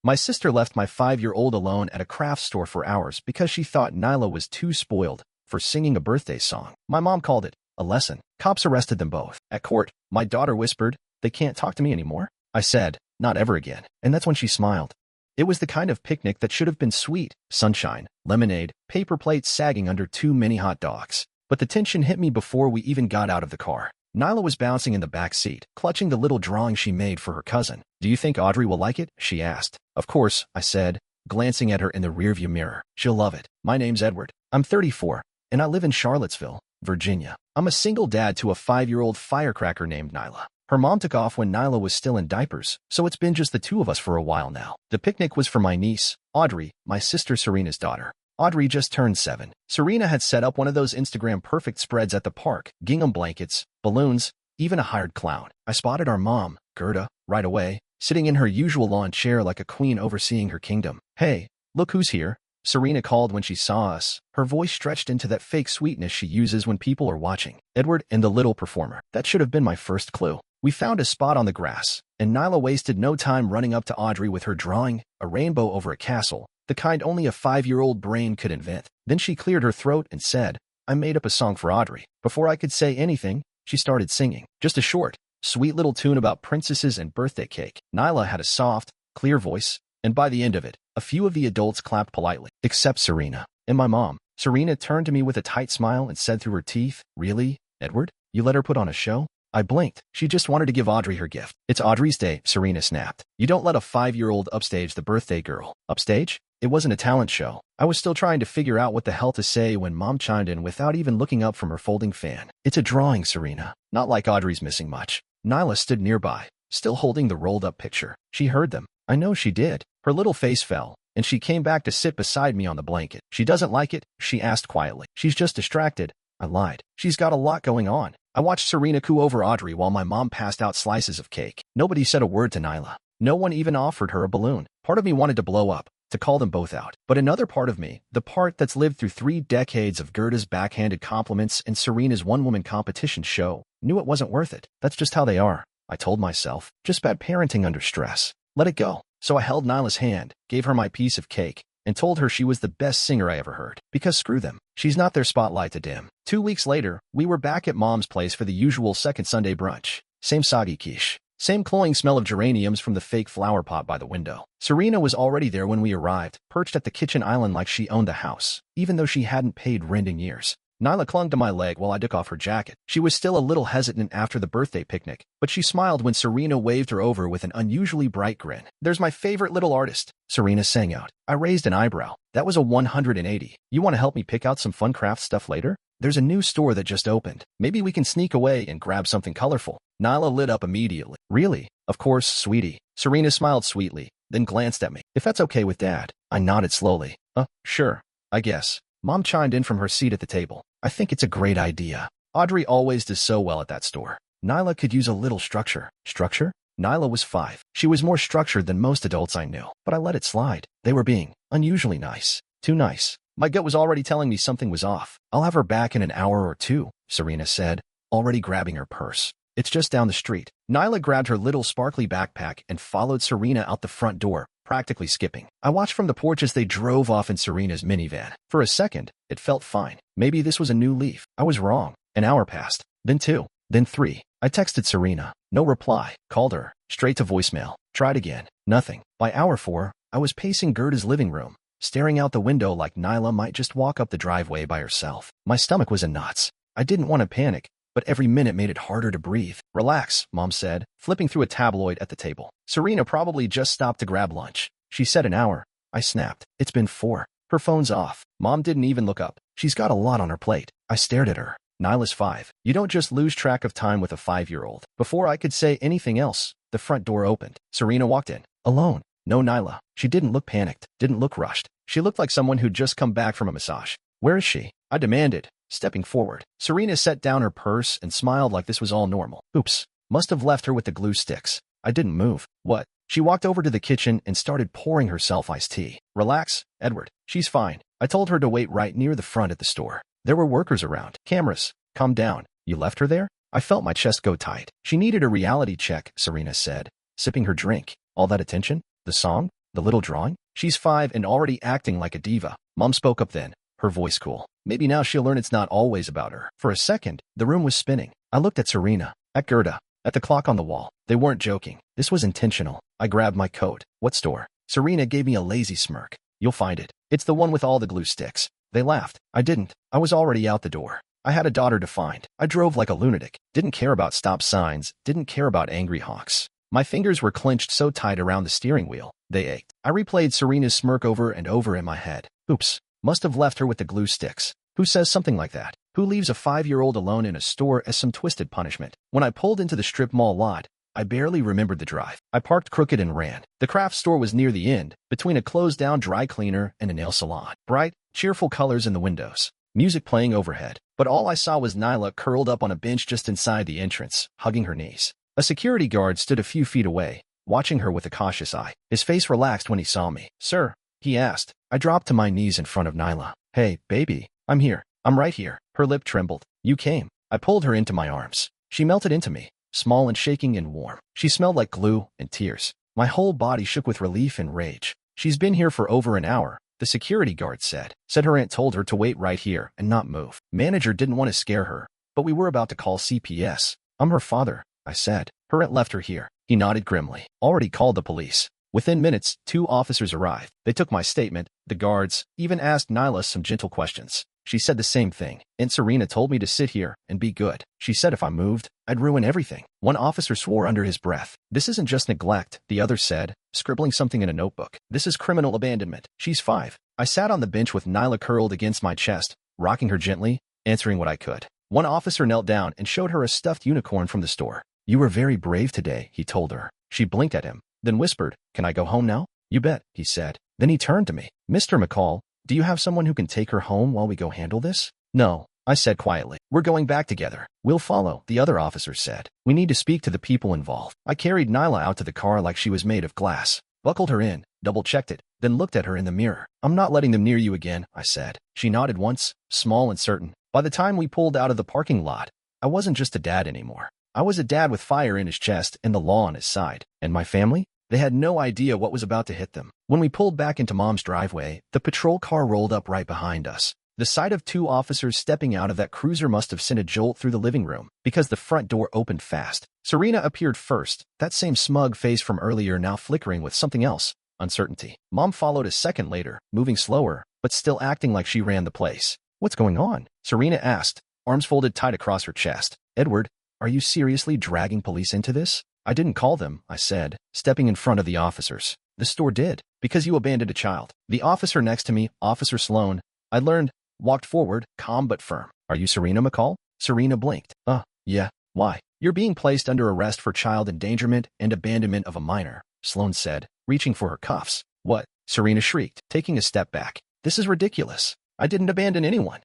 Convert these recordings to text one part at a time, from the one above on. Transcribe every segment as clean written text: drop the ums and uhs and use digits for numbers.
My sister left my 5-year-old alone at a craft store for hours because she thought Nyla was too spoiled for singing a birthday song. My mom called it a lesson. Cops arrested them both. At court, my daughter whispered, "They can't talk to me anymore." I said, "Not ever again." And that's when she smiled. It was the kind of picnic that should have been sweet, sunshine, lemonade, paper plates sagging under too many hot dogs. But the tension hit me before we even got out of the car. Nyla was bouncing in the back seat, clutching the little drawing she made for her cousin. "Do you think Audrey will like it?" she asked. "Of course," I said, glancing at her in the rearview mirror. "She'll love it." My name's Edward. I'm 34, and I live in Charlottesville, Virginia. I'm a single dad to a 5-year-old firecracker named Nyla. Her mom took off when Nyla was still in diapers, so it's been just the two of us for a while now. The picnic was for my niece, Audrey, my sister Serena's daughter. Audrey just turned 7. Serena had set up one of those Instagram perfect spreads at the park, gingham blankets, balloons, even a hired clown. I spotted our mom, Gerda, right away, sitting in her usual lawn chair like a queen overseeing her kingdom. "Hey, look who's here," Serena called when she saw us, her voice stretched into that fake sweetness she uses when people are watching. "Edward and the little performer." That should have been my first clue. We found a spot on the grass, and Nyla wasted no time running up to Audrey with her drawing, a rainbow over a castle, the kind only a 5-year-old brain could invent. Then she cleared her throat and said, "I made up a song for Audrey." Before I could say anything, she started singing. Just a short, sweet little tune about princesses and birthday cake. Nyla had a soft, clear voice, and by the end of it, a few of the adults clapped politely, except Serena and my mom. Serena turned to me with a tight smile and said through her teeth, "Really, Edward? You let her put on a show?" I blinked. She just wanted to give Audrey her gift. "It's Audrey's day," Serena snapped. "You don't let a 5-year-old upstage the birthday girl." Upstage? It wasn't a talent show. I was still trying to figure out what the hell to say when Mom chimed in without even looking up from her folding fan. "It's a drawing, Serena. Not like Audrey's missing much." Nyla stood nearby, still holding the rolled-up picture. She heard them. I know she did. Her little face fell, and she came back to sit beside me on the blanket. "She doesn't like it?" she asked quietly. "She's just distracted." I lied. "She's got a lot going on." I watched Serena coo over Audrey while my mom passed out slices of cake. Nobody said a word to Nyla. No one even offered her a balloon. Part of me wanted to blow up, to call them both out. But another part of me, the part that's lived through 3 decades of Gerda's backhanded compliments and Serena's one-woman competition show, knew it wasn't worth it. That's just how they are, I told myself. Just bad parenting under stress. Let it go. So I held Nyla's hand, gave her my piece of cake, and told her she was the best singer I ever heard. Because screw them. She's not their spotlight to dim. 2 weeks later, we were back at Mom's place for the usual second Sunday brunch. Same soggy quiche. Same cloying smell of geraniums from the fake flower pot by the window. Serena was already there when we arrived, perched at the kitchen island like she owned the house, even though she hadn't paid rent in years. Nyla clung to my leg while I took off her jacket. She was still a little hesitant after the birthday picnic, but she smiled when Serena waved her over with an unusually bright grin. "There's my favorite little artist," Serena sang out. I raised an eyebrow. That was a 180. "You want to help me pick out some fun craft stuff later? There's a new store that just opened. Maybe we can sneak away and grab something colorful." Nyla lit up immediately. "Really? Of course, sweetie." Serena smiled sweetly, then glanced at me. "If that's okay with Dad." I nodded slowly. Sure, I guess." Mom chimed in from her seat at the table. "I think it's a great idea. Audrey always does so well at that store. Nyla could use a little structure." Structure? Nyla was 5. She was more structured than most adults I knew, but I let it slide. They were being unusually nice. Too nice. My gut was already telling me something was off. "I'll have her back in an hour or 2, Serena said, already grabbing her purse. "It's just down the street." Nyla grabbed her little sparkly backpack and followed Serena out the front door, practically skipping. I watched from the porch as they drove off in Serena's minivan. For a second, it felt fine. Maybe this was a new leaf. I was wrong. An hour passed. Then 2. Then 3. I texted Serena. No reply. Called her. Straight to voicemail. Tried again. Nothing. By hour 4, I was pacing Gerda's living room, staring out the window like Nyla might just walk up the driveway by herself. My stomach was in knots. I didn't want to panic, but every minute made it harder to breathe. "Relax," Mom said, flipping through a tabloid at the table. "Serena probably just stopped to grab lunch." She said an hour. I snapped. "It's been 4. Her phone's off." Mom didn't even look up. "She's got a lot on her plate." I stared at her. Nyla's 5. You don't just lose track of time with a 5-year-old. Before I could say anything else, the front door opened. Serena walked in. Alone. No Nyla. She didn't look panicked. Didn't look rushed. She looked like someone who'd just come back from a massage. "Where is she?" I demanded, stepping forward. Serena set down her purse and smiled like this was all normal. Oops. Must have left her with the glue sticks. I didn't move. "What?" She walked over to the kitchen and started pouring herself iced tea. "Relax, Edward. She's fine." I told her to wait right near the front at the store. There were workers around. "Cameras. Calm down. You left her there?" I felt my chest go tight. "She needed a reality check," Serena said, sipping her drink. "All that attention? The song? The little drawing? She's 5 and already acting like a diva. Mom spoke up then, her voice cool. Maybe now she'll learn it's not always about her. For a second, the room was spinning. I looked at Serena, at Gerda, at the clock on the wall. They weren't joking. This was intentional. I grabbed my coat. What store? Serena gave me a lazy smirk. You'll find it. It's the one with all the glue sticks. They laughed. I didn't. I was already out the door. I had a daughter to find. I drove like a lunatic. Didn't care about stop signs. Didn't care about angry honks. My fingers were clenched so tight around the steering wheel. They ached. I replayed Serena's smirk over and over in my head. Oops. Must have left her with the glue sticks. Who says something like that? Who leaves a 5-year-old alone in a store as some twisted punishment? When I pulled into the strip mall lot, I barely remembered the drive. I parked crooked and ran. The craft store was near the end, between a closed-down dry cleaner and a nail salon. Bright, cheerful colors in the windows. Music playing overhead. But all I saw was Nyla curled up on a bench just inside the entrance, hugging her knees. A security guard stood a few feet away, watching her with a cautious eye. His face relaxed when he saw me. Sir, he asked. I dropped to my knees in front of Nyla. Hey, baby, I'm here. I'm right here. Her lip trembled. You came. I pulled her into my arms. She melted into me, small and shaking and warm. She smelled like glue and tears. My whole body shook with relief and rage. She's been here for over an hour, the security guard said. Said her aunt told her to wait right here and not move. Manager didn't want to scare her, but we were about to call CPS. I'm her father, I said. Her aunt left her here. He nodded grimly. Already called the police. Within minutes, 2 officers arrived. They took my statement. The guards even asked Nyla some gentle questions. She said the same thing. Aunt Serena told me to sit here and be good. She said if I moved, I'd ruin everything. One officer swore under his breath. This isn't just neglect, the other said, scribbling something in a notebook. This is criminal abandonment. She's 5. I sat on the bench with Nyla curled against my chest, rocking her gently, answering what I could. One officer knelt down and showed her a stuffed unicorn from the store. You were very brave today, he told her. She blinked at him, then whispered, Can I go home now? You bet, he said. Then he turned to me. Mr. McCall, do you have someone who can take her home while we go handle this? No, I said quietly. We're going back together. We'll follow, the other officer said. We need to speak to the people involved. I carried Nyla out to the car like she was made of glass, buckled her in, double-checked it, then looked at her in the mirror. I'm not letting them near you again, I said. She nodded once, small and certain. By the time we pulled out of the parking lot, I wasn't just a dad anymore. I was a dad with fire in his chest and the law on his side. And my family? They had no idea what was about to hit them. When we pulled back into Mom's driveway, the patrol car rolled up right behind us. The sight of 2 officers stepping out of that cruiser must have sent a jolt through the living room, because the front door opened fast. Serena appeared first, that same smug face from earlier now flickering with something else, uncertainty. Mom followed a second later, moving slower, but still acting like she ran the place. What's going on? Serena asked, arms folded tight across her chest. Edward, are you seriously dragging police into this? I didn't call them, I said, stepping in front of the officers. The store did, because you abandoned a child. The officer next to me, Officer Sloan, I learned, walked forward, calm but firm. Are you Serena McCall? Serena blinked. Yeah. Why? You're being placed under arrest for child endangerment and abandonment of a minor, Sloan said, reaching for her cuffs. What? Serena shrieked, taking a step back. This is ridiculous. I didn't abandon anyone.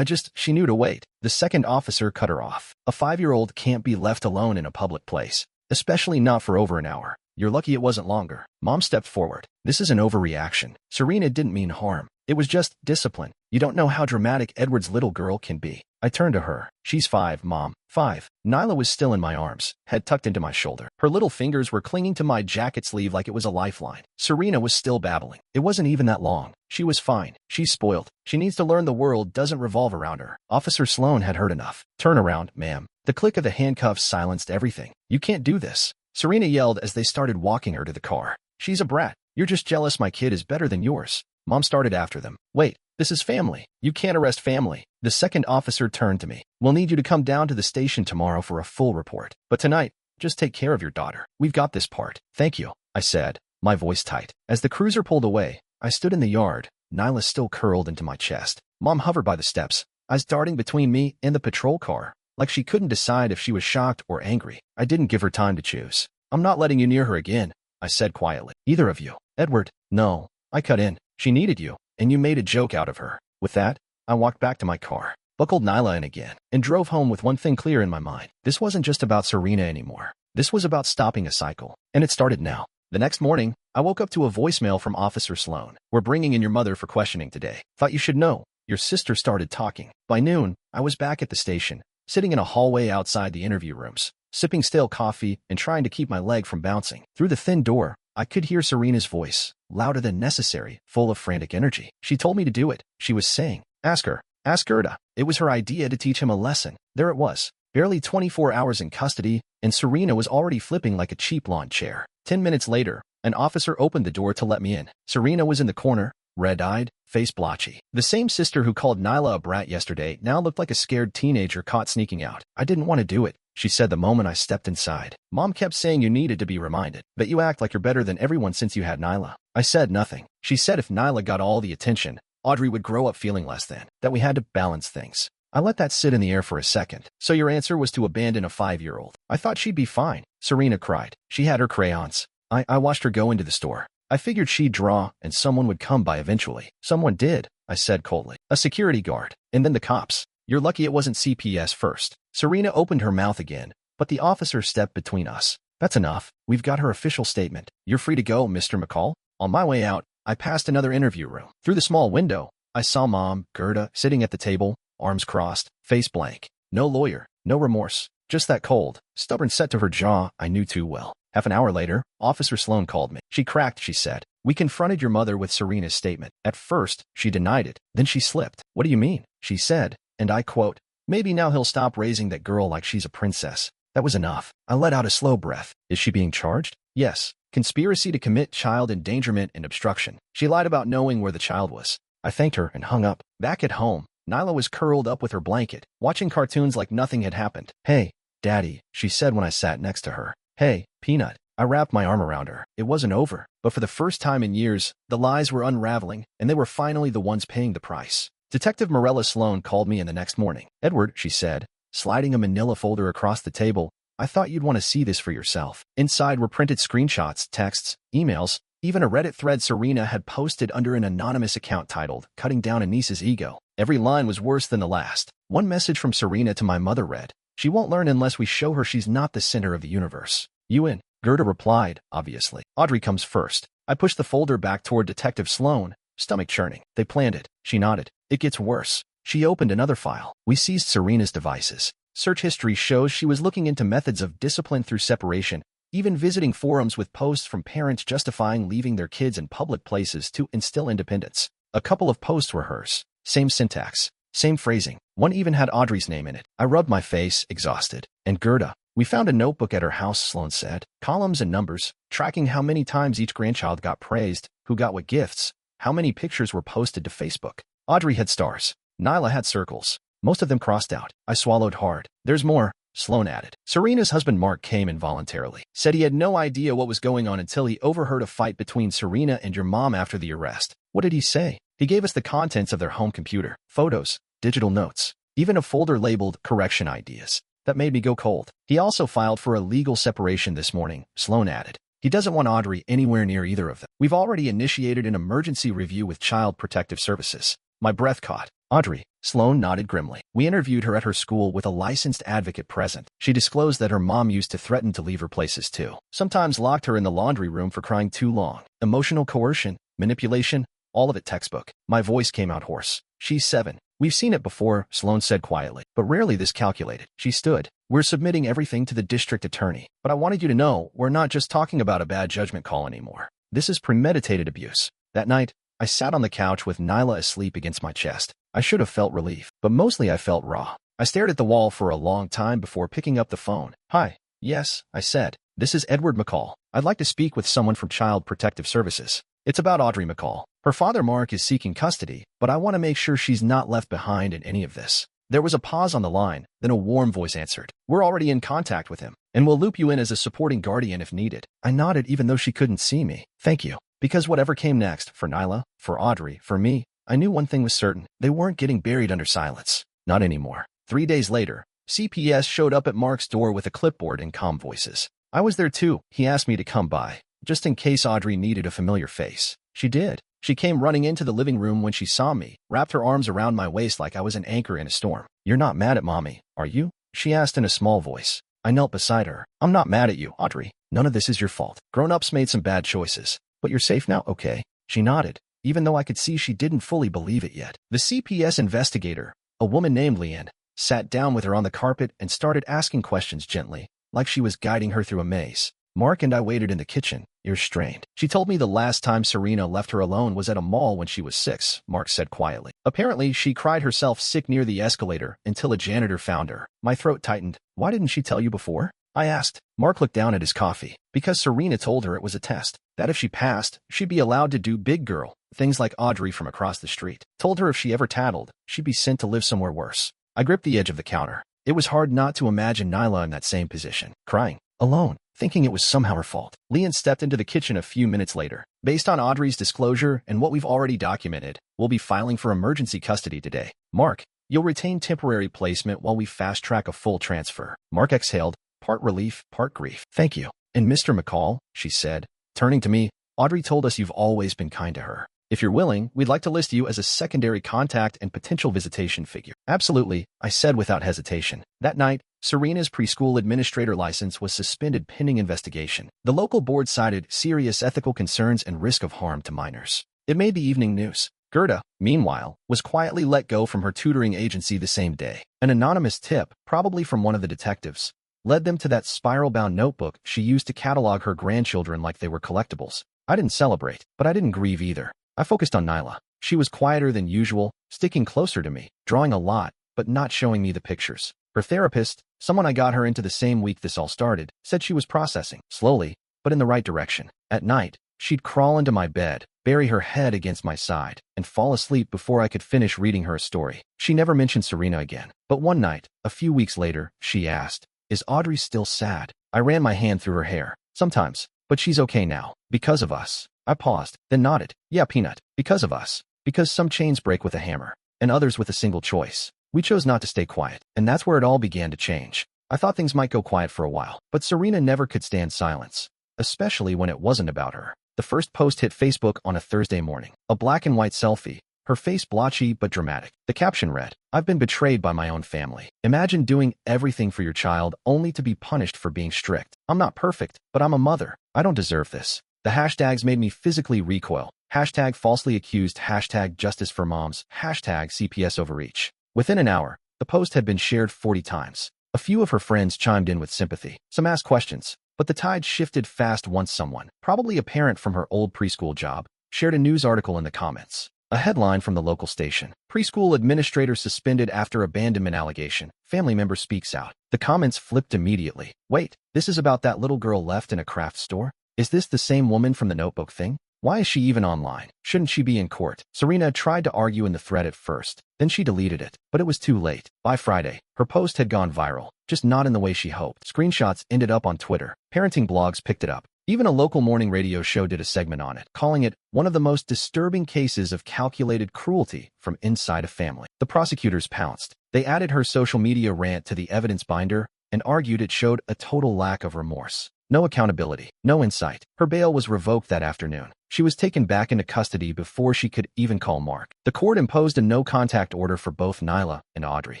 She knew to wait. The second officer cut her off. A 5-year-old can't be left alone in a public place. Especially not for over an hour. You're lucky it wasn't longer. Mom stepped forward. This is an overreaction. Serena didn't mean harm. It was just discipline. You don't know how dramatic Edward's little girl can be. I turned to her. She's 5, Mom. 5. Nyla was still in my arms, head tucked into my shoulder. Her little fingers were clinging to my jacket sleeve like it was a lifeline. Serena was still babbling. It wasn't even that long. She was fine. She's spoiled. She needs to learn the world doesn't revolve around her. Officer Sloan had heard enough. Turn around, ma'am. The click of the handcuffs silenced everything. You can't do this. Serena yelled as they started walking her to the car. She's a brat. You're just jealous my kid is better than yours. Mom started after them. Wait, this is family. You can't arrest family. The second officer turned to me. We'll need you to come down to the station tomorrow for a full report. But tonight, just take care of your daughter. We've got this part. Thank you, I said, my voice tight. As the cruiser pulled away, I stood in the yard, Nyla still curled into my chest. Mom hovered by the steps, eyes darting between me and the patrol car, like she couldn't decide if she was shocked or angry. I didn't give her time to choose. I'm not letting you near her again, I said quietly. Either of you. Edward, no. I cut in. She needed you, and you made a joke out of her. With that, I walked back to my car, buckled Nyla in again, and drove home with one thing clear in my mind. This wasn't just about Serena anymore. This was about stopping a cycle, and it started now. The next morning, I woke up to a voicemail from Officer Sloan. We're bringing in your mother for questioning today. Thought you should know. Your sister started talking. By noon, I was back at the station, sitting in a hallway outside the interview rooms, sipping stale coffee and trying to keep my leg from bouncing. Through the thin door, I could hear Serena's voice, louder than necessary, full of frantic energy. She told me to do it, she was saying. Ask her. Ask Gerda. It was her idea to teach him a lesson. There it was. Barely 24 hours in custody, and Serena was already flipping like a cheap lawn chair. 10 minutes later, an officer opened the door to let me in. Serena was in the corner, red-eyed, face blotchy. The same sister who called Nyla a brat yesterday now looked like a scared teenager caught sneaking out. I didn't want to do it, she said the moment I stepped inside. Mom kept saying you needed to be reminded, but you act like you're better than everyone since you had Nyla. I said nothing. She said if Nyla got all the attention, Audrey would grow up feeling less than, that we had to balance things. I let that sit in the air for a second. So your answer was to abandon a 5-year-old. I thought she'd be fine, Serena cried. She had her crayons. I watched her go into the store. I figured she'd draw and someone would come by eventually. Someone did, I said coldly. A security guard. And then the cops. You're lucky it wasn't CPS first. Serena opened her mouth again, but the officer stepped between us. That's enough. We've got her official statement. You're free to go, Mr. McCall. On my way out, I passed another interview room. Through the small window, I saw Mom, Gerda, sitting at the table, arms crossed, face blank. No lawyer, no remorse. Just that cold, stubborn set to her jaw I knew too well. Half an hour later, Officer Sloan called me. She cracked, she said. We confronted your mother with Serena's statement. At first, she denied it. Then she slipped. What do you mean? She said, and I quote, maybe now he'll stop raising that girl like she's a princess. That was enough. I let out a slow breath. Is she being charged? Yes. Conspiracy to commit child endangerment and obstruction. She lied about knowing where the child was. I thanked her and hung up. Back at home, Nyla was curled up with her blanket, watching cartoons like nothing had happened. Hey, Daddy, she said when I sat next to her. Hey, Peanut. I wrapped my arm around her. It wasn't over, but for the first time in years, the lies were unraveling, and they were finally the ones paying the price. Detective Morella Sloan called me in the next morning. Edward, she said, sliding a manila folder across the table, I thought you'd want to see this for yourself. Inside were printed screenshots, texts, emails, even a Reddit thread Serena had posted under an anonymous account titled, Cutting Down a Niece's Ego. Every line was worse than the last. One message from Serena to my mother read, she won't learn unless we show her she's not the center of the universe. You in? Gerda replied, obviously. Audrey comes first. I pushed the folder back toward Detective Sloan, stomach churning. They planned it. She nodded. It gets worse. She opened another file. We seized Serena's devices. Search history shows she was looking into methods of discipline through separation, even visiting forums with posts from parents justifying leaving their kids in public places to instill independence. A couple of posts were hers. Same syntax. Same phrasing. One even had Audrey's name in it. I rubbed my face, exhausted. And Gerda. We found a notebook at her house, Sloan said. Columns and numbers, tracking how many times each grandchild got praised, who got what gifts, how many pictures were posted to Facebook. Audrey had stars. Nyla had circles. Most of them crossed out. I swallowed hard. There's more, Sloan added. Serena's husband Mark came involuntarily. Said he had no idea what was going on until he overheard a fight between Serena and your mom after the arrest. What did he say? He gave us the contents of their home computer, photos, digital notes, even a folder labeled correction ideas. That made me go cold. He also filed for a legal separation this morning, Sloan added. He doesn't want Audrey anywhere near either of them. We've already initiated an emergency review with Child Protective Services. My breath caught. Audrey, Sloan nodded grimly. We interviewed her at her school with a licensed advocate present. She disclosed that her mom used to threaten to leave her places too. Sometimes locked her in the laundry room for crying too long. Emotional coercion, manipulation, all of it textbook. My voice came out hoarse. She's 7. We've seen it before, Sloan said quietly, but rarely this calculated. She stood. We're submitting everything to the district attorney. But I wanted you to know, we're not just talking about a bad judgment call anymore. This is premeditated abuse. That night, I sat on the couch with Nyla asleep against my chest. I should have felt relief, but mostly I felt raw. I stared at the wall for a long time before picking up the phone. Hi. Yes, I said. This is Edward McCall. I'd like to speak with someone from Child Protective Services. It's about Audrey McCall. Her father Mark is seeking custody, but I want to make sure she's not left behind in any of this. There was a pause on the line, then a warm voice answered. We're already in contact with him, and we'll loop you in as a supporting guardian if needed. I nodded even though she couldn't see me. Thank you. Because whatever came next, for Nyla, for Audrey, for me, I knew one thing was certain. They weren't getting buried under silence. Not anymore. 3 days later, CPS showed up at Mark's door with a clipboard and calm voices. I was there too. He asked me to come by, just in case Audrey needed a familiar face. She did. She came running into the living room when she saw me, wrapped her arms around my waist like I was an anchor in a storm. You're not mad at Mommy, are you? She asked in a small voice. I knelt beside her. I'm not mad at you, Audrey. None of this is your fault. Grown-ups made some bad choices. But you're safe now, okay? She nodded, even though I could see she didn't fully believe it yet. The CPS investigator, a woman named Leanne, sat down with her on the carpet and started asking questions gently, like she was guiding her through a maze. Mark and I waited in the kitchen, ears strained. She told me the last time Serena left her alone was at a mall when she was 6, Mark said quietly. Apparently, she cried herself sick near the escalator until a janitor found her. My throat tightened. Why didn't she tell you before? I asked. Mark looked down at his coffee. Because Serena told her it was a test, that if she passed, she'd be allowed to do big girl things like Audrey from across the street. Told her if she ever tattled, she'd be sent to live somewhere worse. I gripped the edge of the counter. It was hard not to imagine Nyla in that same position, crying, alone, thinking it was somehow her fault. Leon stepped into the kitchen a few minutes later. Based on Audrey's disclosure and what we've already documented, we'll be filing for emergency custody today. Mark, you'll retain temporary placement while we fast-track a full transfer. Mark exhaled, part relief, part grief. Thank you. And Mr. McCall, she said, turning to me, Audrey told us you've always been kind to her. If you're willing, we'd like to list you as a secondary contact and potential visitation figure. Absolutely, I said without hesitation. That night, Serena's preschool administrator license was suspended pending investigation. The local board cited serious ethical concerns and risk of harm to minors. It made the evening news. Gerda, meanwhile, was quietly let go from her tutoring agency the same day. An anonymous tip, probably from one of the detectives, led them to that spiral-bound notebook she used to catalog her grandchildren like they were collectibles. I didn't celebrate, but I didn't grieve either. I focused on Nyla. She was quieter than usual, sticking closer to me, drawing a lot, but not showing me the pictures. Her therapist, someone I got her into the same week this all started, said she was processing, slowly, but in the right direction. At night, she'd crawl into my bed, bury her head against my side, and fall asleep before I could finish reading her a story. She never mentioned Serena again. But one night, a few weeks later, she asked, "Is Audrey still sad?" I ran my hand through her hair. Sometimes, but she's okay now. Because of us. I paused, then nodded. Yeah, Peanut. Because of us. Because some chains break with a hammer, and others with a single choice. We chose not to stay quiet, and that's where it all began to change. I thought things might go quiet for a while, but Serena never could stand silence, especially when it wasn't about her. The first post hit Facebook on a Thursday morning. A black and white selfie, her face blotchy but dramatic. The caption read, "I've been betrayed by my own family. Imagine doing everything for your child only to be punished for being strict. I'm not perfect, but I'm a mother. I don't deserve this." The hashtags made me physically recoil. Hashtag falsely accused, hashtag justice for moms, hashtag CPS overreach. Within an hour, the post had been shared 40 times. A few of her friends chimed in with sympathy. Some asked questions, but the tide shifted fast once someone, probably a parent from her old preschool job, shared a news article in the comments. A headline from the local station. Preschool administrator suspended after abandonment allegation. Family member speaks out. The comments flipped immediately. Wait, this is about that little girl left in a craft store? Is this the same woman from the notebook thing? Why is she even online? Shouldn't she be in court? Serena tried to argue in the thread at first. Then she deleted it, but it was too late. By Friday, her post had gone viral, just not in the way she hoped. Screenshots ended up on Twitter. Parenting blogs picked it up. Even a local morning radio show did a segment on it, calling it one of the most disturbing cases of calculated cruelty from inside a family. The prosecutors pounced. They added her social media rant to the evidence binder and argued it showed a total lack of remorse. No accountability, no insight. Her bail was revoked that afternoon. She was taken back into custody before she could even call Mark. The court imposed a no-contact order for both Nyla and Audrey.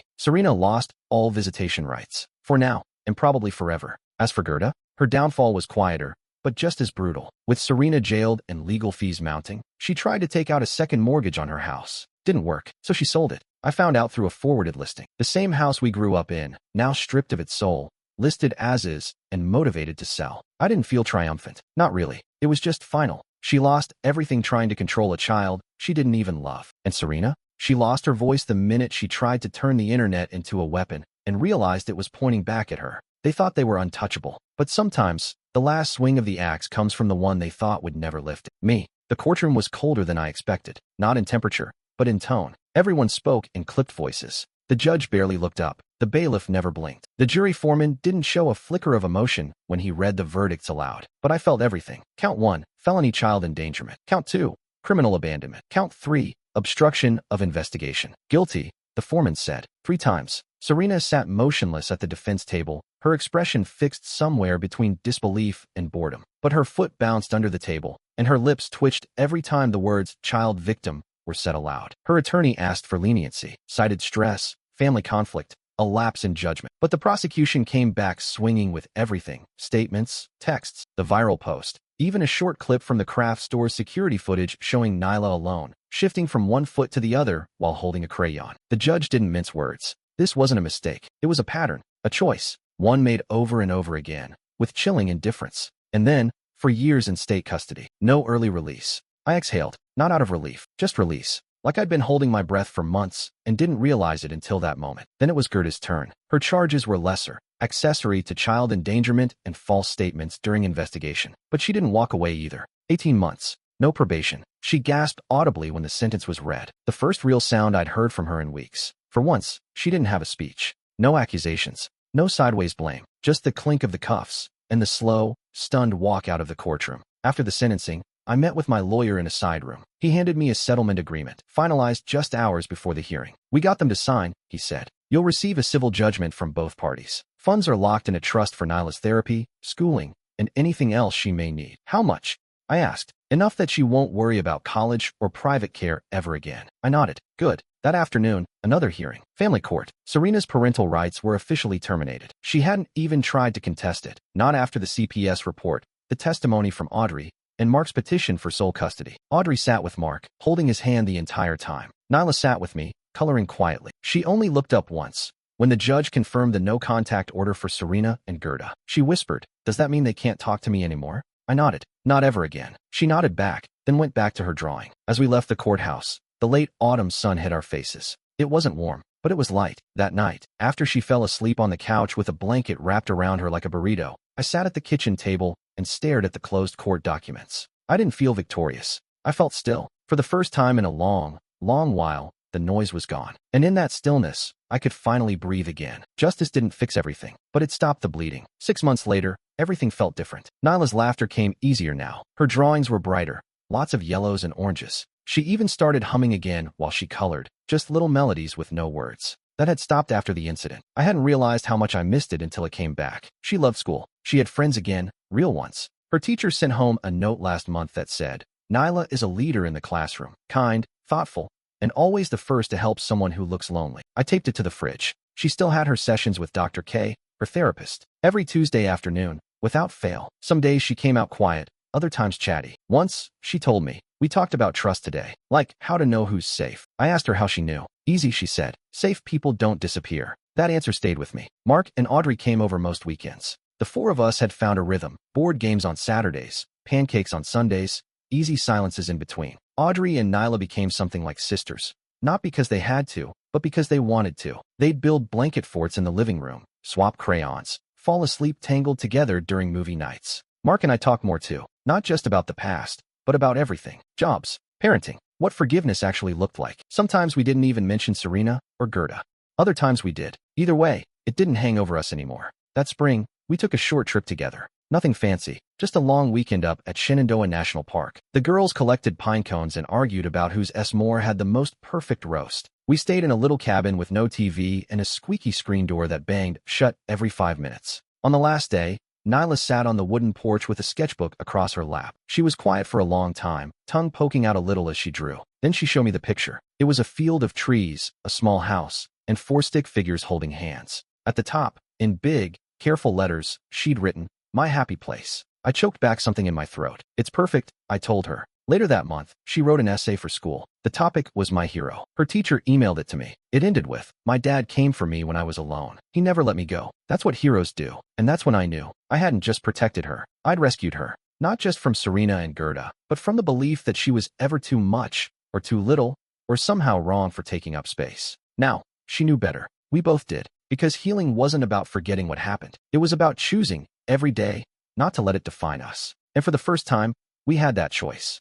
Serena lost all visitation rights. For now, and probably forever. As for Gerda, her downfall was quieter, but just as brutal. With Serena jailed and legal fees mounting, she tried to take out a second mortgage on her house. Didn't work, so she sold it. I found out through a forwarded listing. The same house we grew up in, now stripped of its soul, listed as is, and motivated to sell. I didn't feel triumphant. Not really. It was just final. She lost everything trying to control a child she didn't even love. And Serena? She lost her voice the minute she tried to turn the internet into a weapon and realized it was pointing back at her. They thought they were untouchable. But sometimes, the last swing of the axe comes from the one they thought would never lift it. Me. The courtroom was colder than I expected. Not in temperature, but in tone. Everyone spoke in clipped voices. The judge barely looked up. The bailiff never blinked. The jury foreman didn't show a flicker of emotion when he read the verdicts aloud. But I felt everything. Count 1, felony child endangerment. Count 2, criminal abandonment. Count 3, obstruction of investigation. Guilty, the foreman said 3 times. Serena sat motionless at the defense table, her expression fixed somewhere between disbelief and boredom. But her foot bounced under the table, and her lips twitched every time the words child victim were said aloud. Her attorney asked for leniency, cited stress, family conflict, a lapse in judgment. But the prosecution came back swinging with everything. Statements, texts, the viral post, even a short clip from the craft store's security footage showing Nyla alone, shifting from one foot to the other while holding a crayon. The judge didn't mince words. This wasn't a mistake. It was a pattern, a choice, one made over and over again, with chilling indifference. And then, for years in state custody. No early release. I exhaled, not out of relief, just release. Like I'd been holding my breath for months and didn't realize it until that moment. Then it was Gerda's turn. Her charges were lesser, accessory to child endangerment and false statements during investigation. But she didn't walk away either. 18 months. No probation. She gasped audibly when the sentence was read. The first real sound I'd heard from her in weeks. For once, she didn't have a speech. No accusations. No sideways blame. Just the clink of the cuffs and the slow, stunned walk out of the courtroom. After the sentencing, I met with my lawyer in a side room. He handed me a settlement agreement, finalized just hours before the hearing. We got them to sign, he said. You'll receive a civil judgment from both parties. Funds are locked in a trust for Nyla's therapy, schooling, and anything else she may need. How much? I asked. Enough that she won't worry about college or private care ever again. I nodded. Good. That afternoon, another hearing. Family court. Serena's parental rights were officially terminated. She hadn't even tried to contest it. Not after the CPS report, the testimony from Audrey, and Mark's petition for sole custody. Audrey sat with Mark, holding his hand the entire time. Nyla sat with me, coloring quietly. She only looked up once, when the judge confirmed the no-contact order for Serena and Gerda. She whispered, "Does that mean they can't talk to me anymore?" I nodded. "Not ever again." She nodded back, then went back to her drawing. As we left the courthouse, the late autumn sun hit our faces. It wasn't warm, but it was light. That night, after she fell asleep on the couch with a blanket wrapped around her like a burrito, I sat at the kitchen table and stared at the closed court documents. I didn't feel victorious. I felt still. For the first time in a long, long while, the noise was gone. And in that stillness, I could finally breathe again. Justice didn't fix everything, but it stopped the bleeding. 6 months later, everything felt different. Nyla's laughter came easier now. Her drawings were brighter, lots of yellows and oranges. She even started humming again while she colored, just little melodies with no words. That had stopped after the incident. I hadn't realized how much I missed it until it came back. She loved school. She had friends again, real ones. Her teacher sent home a note last month that said, "Nyla is a leader in the classroom, kind, thoughtful, and always the first to help someone who looks lonely." I taped it to the fridge. She still had her sessions with Dr. K, her therapist, every Tuesday afternoon, without fail. Some days she came out quiet, other times chatty. Once, she told me, "We talked about trust today, like how to know who's safe." I asked her how she knew. "Easy," she said. "Safe people don't disappear." That answer stayed with me. Mark and Audrey came over most weekends. The four of us had found a rhythm. Board games on Saturdays, pancakes on Sundays, easy silences in between. Audrey and Nyla became something like sisters. Not because they had to, but because they wanted to. They'd build blanket forts in the living room, swap crayons, fall asleep tangled together during movie nights. Mark and I talked more too. Not just about the past, but about everything. Jobs, parenting, what forgiveness actually looked like. Sometimes we didn't even mention Serena or Gerda. Other times we did. Either way, it didn't hang over us anymore. That spring, we took a short trip together. Nothing fancy, just a long weekend up at Shenandoah National Park. The girls collected pine cones and argued about whose s'more had the most perfect roast. We stayed in a little cabin with no TV and a squeaky screen door that banged shut every 5 minutes. On the last day, Nyla sat on the wooden porch with a sketchbook across her lap. She was quiet for a long time, tongue poking out a little as she drew. Then she showed me the picture. It was a field of trees, a small house, and 4 stick figures holding hands. At the top, in big, careful letters, she'd written, "My happy place." I choked back something in my throat. "It's perfect," I told her. Later that month, she wrote an essay for school. The topic was my hero. Her teacher emailed it to me. It ended with, "My dad came for me when I was alone. He never let me go." That's what heroes do. And that's when I knew I hadn't just protected her. I'd rescued her. Not just from Serena and Gerda, but from the belief that she was ever too much, or too little, or somehow wrong for taking up space. Now, she knew better. We both did. Because healing wasn't about forgetting what happened. It was about choosing, every day, not to let it define us. And for the first time, we had that choice.